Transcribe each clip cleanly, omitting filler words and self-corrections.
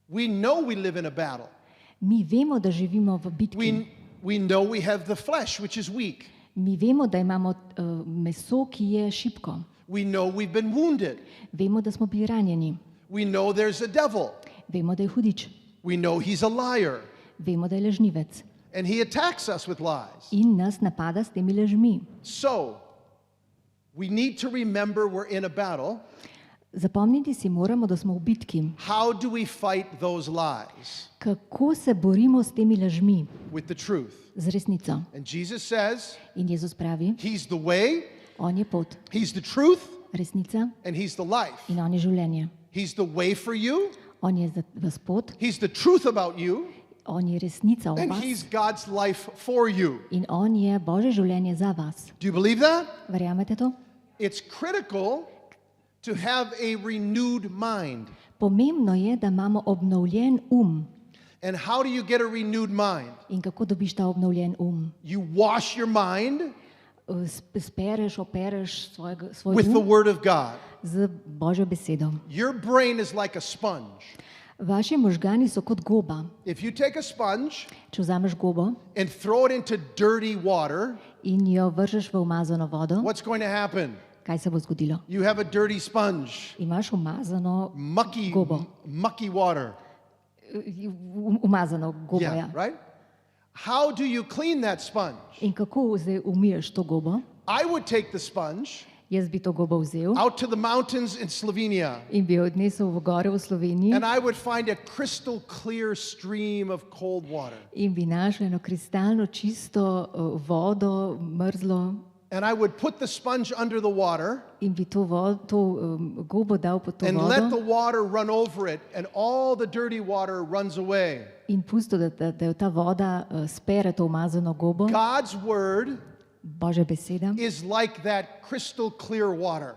We know we live in a battle. Mi vemo, da živimo v bitki. We know we have the flesh, which is weak. Mi vemo, da imamo meso, ki je šibko. We know we've been wounded. Vemo, da smo bili ranjeni. We know there's a devil. Vemo, da je hudič. We know he's a liar. Vemo, da je lažnivec. And he attacks us with lies. In nas napada s temi lažmi. So, we need to remember we're in a battle. Zapomniti si moramo, da smo v bitki. How do we fight those lies? Kako se borimo s temi lažmi? With the truth. Z resnico. And Jesus says, In Jezus pravi, he's the way, on je pot, he's the truth, resnica and he's the life. in on je življenje. He's the way for you, On je za vas pot, he's the truth about you, on je resnica o and vas he's God's life for you. in on je Božje življenje za vas. Do you believe that? Verjamete to? It's critical to have a renewed mind. Pomembno je, da imamo obnovljen And how do you get a renewed mind? In kako dobiš ta obnovljen You wash your mind Spereš, opereš svoj with the Word of God. z Božjo besedo. Your brain is like a sponge. Vaši možgani so kot goba. If you take a sponge Če vzameš gobo and throw it into dirty water, in jo vržeš v umazano vodo, what's going to happen? kaj se bo zgodilo? You have a dirty sponge. Imaš umazano Mucky water. Umazano gobo, ja. Yeah, right? How do you clean that sponge? In kako zdaj umiješ to gobo? I would take the sponge Jaz bi to gobo vzel out to the mountains in Slovenia, in bi jo odnesel v gore v Sloveniji and I would find a crystal clear stream of cold water. in bi našel eno kristalno čisto vodo, mrzlo, And I would put the sponge under the water in bi to gobo dal pod to and let the vodo water run over it, and all the dirty water runs away. in pustil, da jo ta voda spere to umazano gobo. God's word Božja beseda is like that crystal clear water.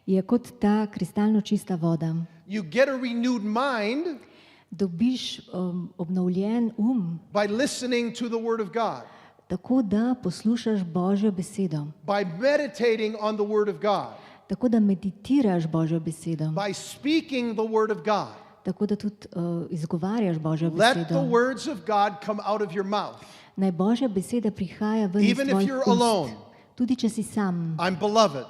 je kot ta kristalno čista voda. You get a renewed mind Dobiš obnovljen by listening to the Word of God, tako da poslušaš Božjo besedo, by meditating on the Word of God, tako da meditiraš Božjo besedo, by speaking the Word of God. tako da tudi izgovarjaš Božjo Let the besedo. words of God come out of your mouth. Naj Božja beseda prihaja ven iz Even if tvojih you're alone. ust, tudi če si sam. I'm beloved.